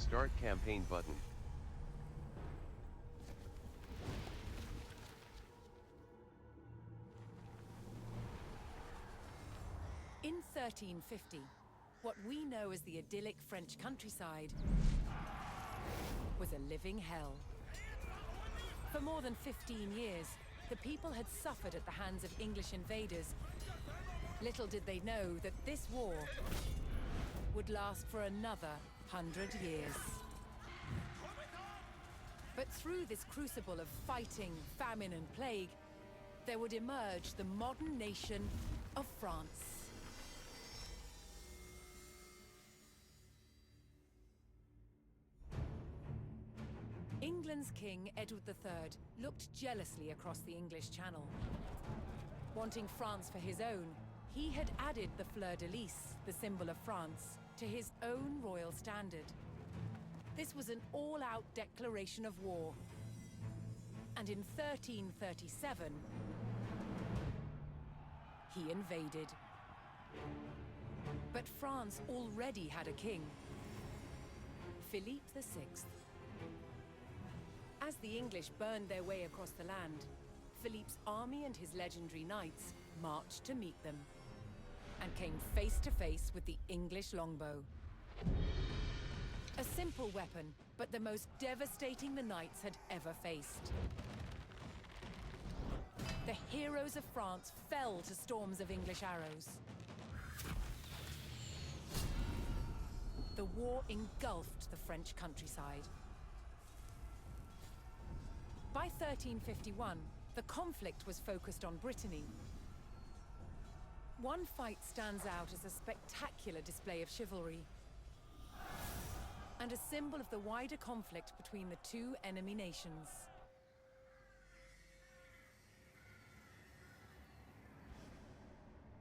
Start campaign button. In 1350, what we know as the idyllic French countryside was a living hell. For more than 15 years, the people had suffered at the hands of English invaders. Little did they know that this war would last for another 100 years. But through this crucible of fighting, famine and plague, there would emerge the modern nation of France. England's King Edward III looked jealously across the English Channel. Wanting France for his own, he had added the fleur-de-lis, the symbol of France, to his own royal standard. This was an all-out declaration of war. And in 1337, he invaded. But France already had a king, Philippe VI. As the English burned their way across the land, Philippe's army and his legendary knights marched to meet them, and came face to face with the English longbow. A simple weapon, but the most devastating the knights had ever faced. The heroes of France fell to storms of English arrows. The war engulfed the French countryside. By 1351, the conflict was focused on Brittany. One fight stands out as a spectacular display of chivalry, and a symbol of the wider conflict between the two enemy nations.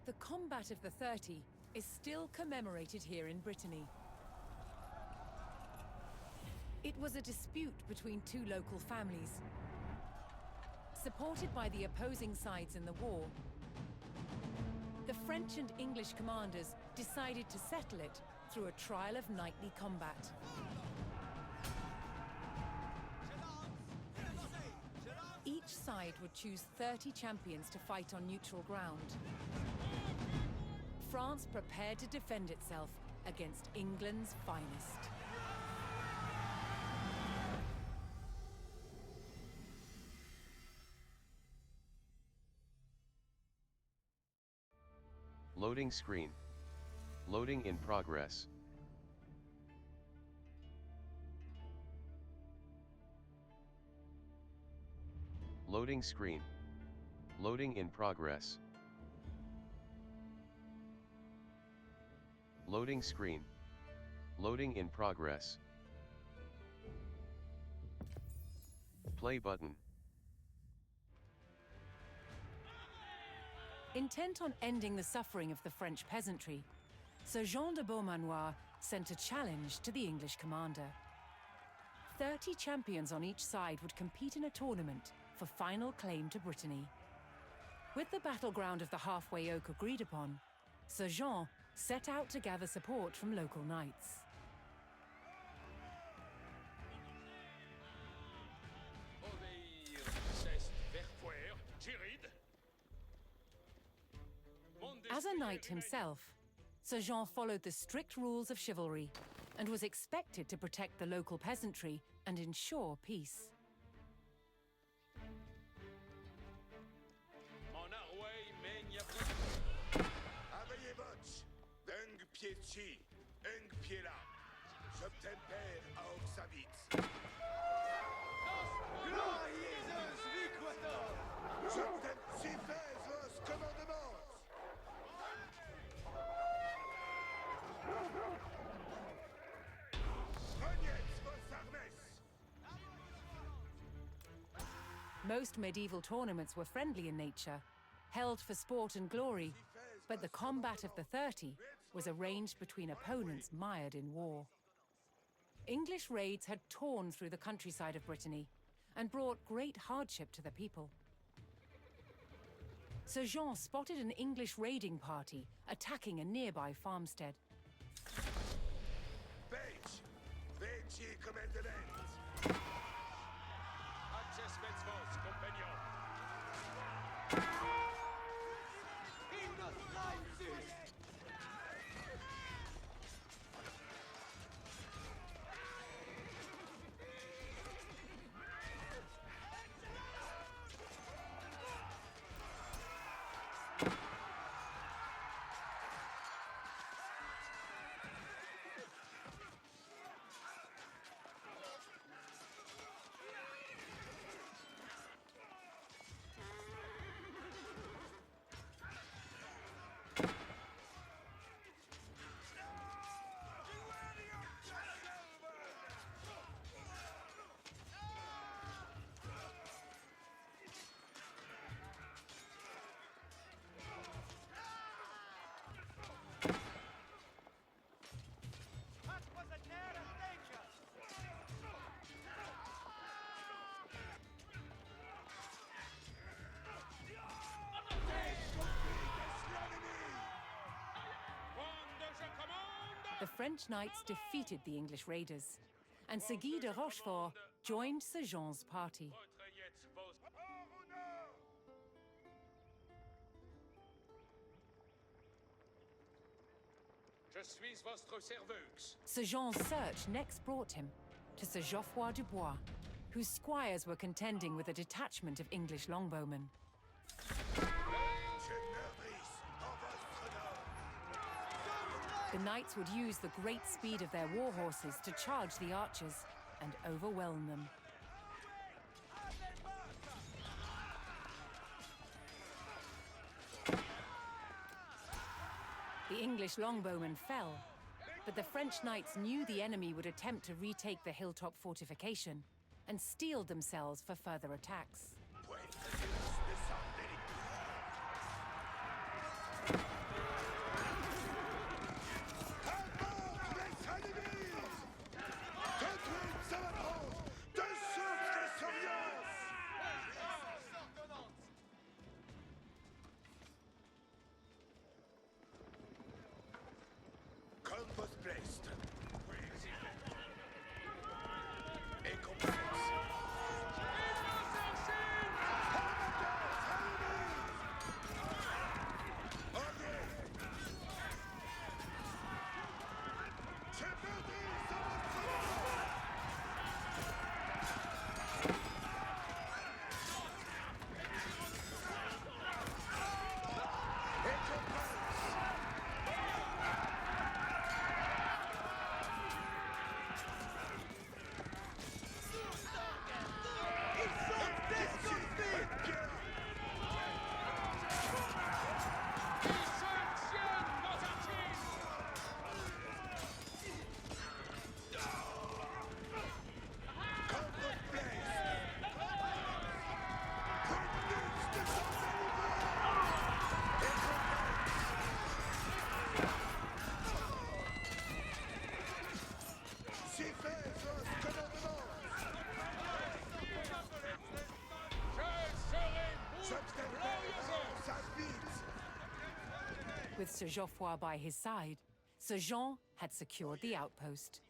The Combat of the 30 is still commemorated here in Brittany. It was a dispute between two local families. Supported by the opposing sides in the war, the French and English commanders decided to settle it through a trial of knightly combat. Each side would choose 30 champions to fight on neutral ground. France prepared to defend itself against England's finest. Loading screen. Loading in progress. Loading screen. Loading in progress. Loading screen. Loading in progress. Play button. Intent on ending the suffering of the French peasantry, Sir Jean de Beaumanoir sent a challenge to the English commander. 30 champions on each side would compete in a tournament for final claim to Brittany. With the battleground of the halfway oak agreed upon, Sir Jean set out to gather support from local knights. As a knight himself, Sir Jean followed the strict rules of chivalry and was expected to protect the local peasantry and ensure peace. Most medieval tournaments were friendly in nature, held for sport and glory, but the Combat of the 30 was arranged between opponents mired in war. English raids had torn through the countryside of Brittany and brought great hardship to the people. Sir Jean spotted an English raiding party attacking a nearby farmstead. the French knights defeated the English raiders, and Sir Guy de Rochefort joined Sir Jean's party. Je suis votre serveuse. Sir Jean's search next brought him to Sir Geoffroy du Bois, whose squires were contending with a detachment of English longbowmen. The knights would use the great speed of their war horses to charge the archers and overwhelm them. The English longbowmen fell, but the French knights knew the enemy would attempt to retake the hilltop fortification and steeled themselves for further attacks. With Sir Geoffroy by his side, Sir Jean had secured the outpost.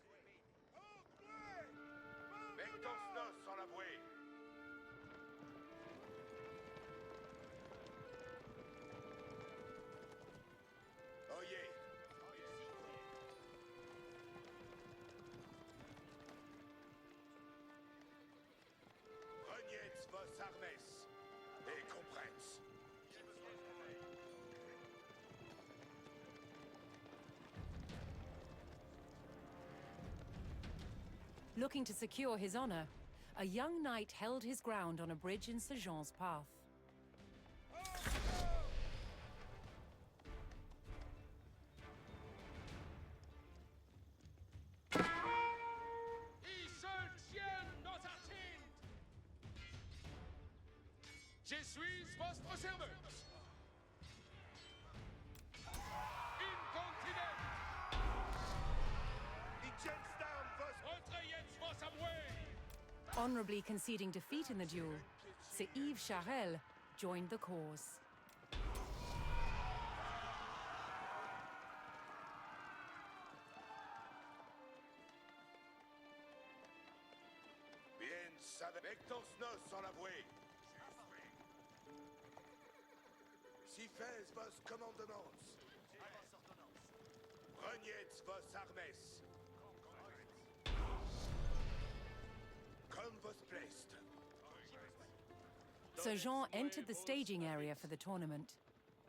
Looking to secure his honor, a young knight held his ground on a bridge in Sir Jean's path. Je suis votre serveuse. Incontinent. Honorably conceding defeat in the duel, Sir Yves Charel joined the cause. Bien, ça va. Mettons nos en avoué. Si fais vos commandements. Reniez vos armes. Comme vos plaisent. Sir Jean entered the staging area for the tournament,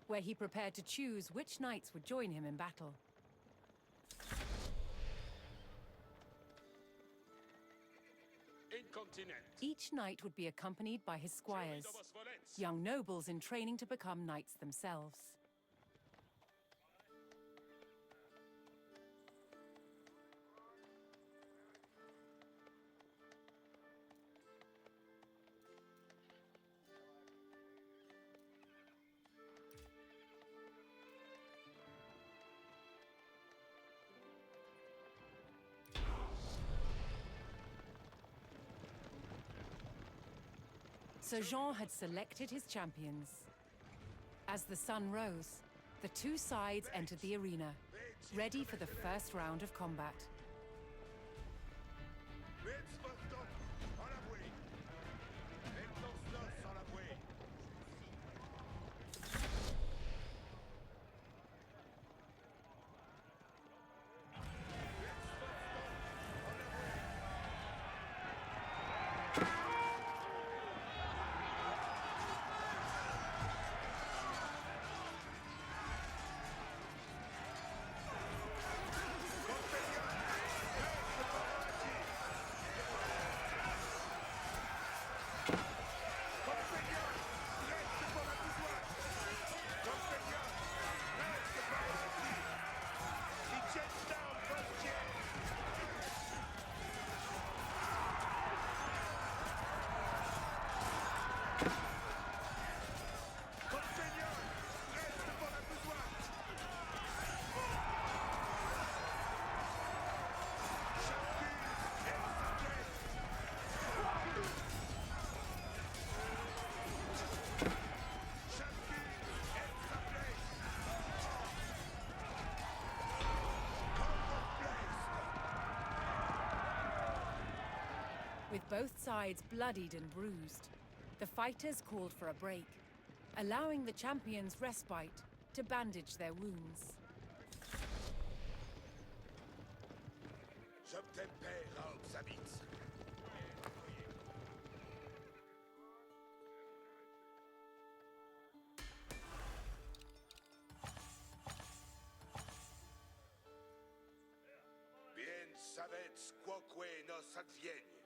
where he prepared to choose which knights would join him in battle. Incontinent. Each knight would be accompanied by his squires, young nobles in training to become knights themselves. Sir Jean had selected his champions. As the sun rose, the two sides entered the arena, ready for the first round of combat. Metz vos troupes en la bouée. Mettons nos en la bouée. With both sides bloodied and bruised, the fighters called for a break, allowing the champions respite to bandage their wounds. J'obtempère à Oxabitz. Bien savets quoque nos advienne.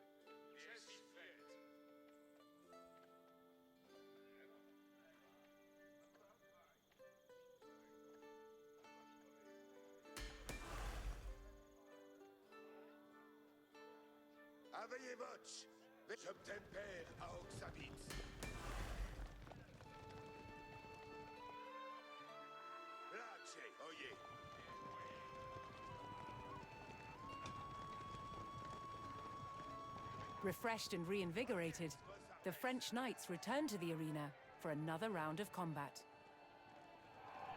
Aveillez votre. J'obtempère à Oxabitz. Place, oyez. Refreshed and reinvigorated, the French knights returned to the arena for another round of combat.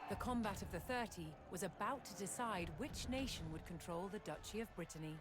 The combat of the 30 was about to decide which nation would control the Duchy of Brittany.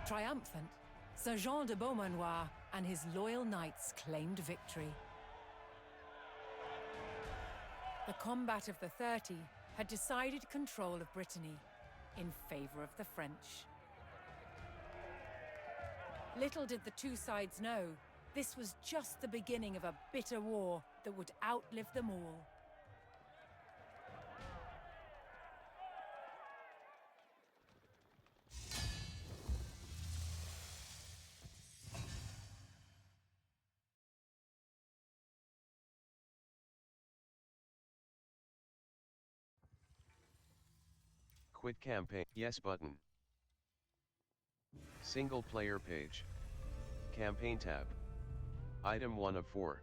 Triumphant, Sir Jean de Beaumanoir and his loyal knights claimed victory. The combat of the 30 had decided control of Brittany in favor of the French. Little did the two sides know, this was just the beginning of a bitter war that would outlive them all. Quit campaign. Yes button. Single player page. Campaign tab. Item 1 of 4.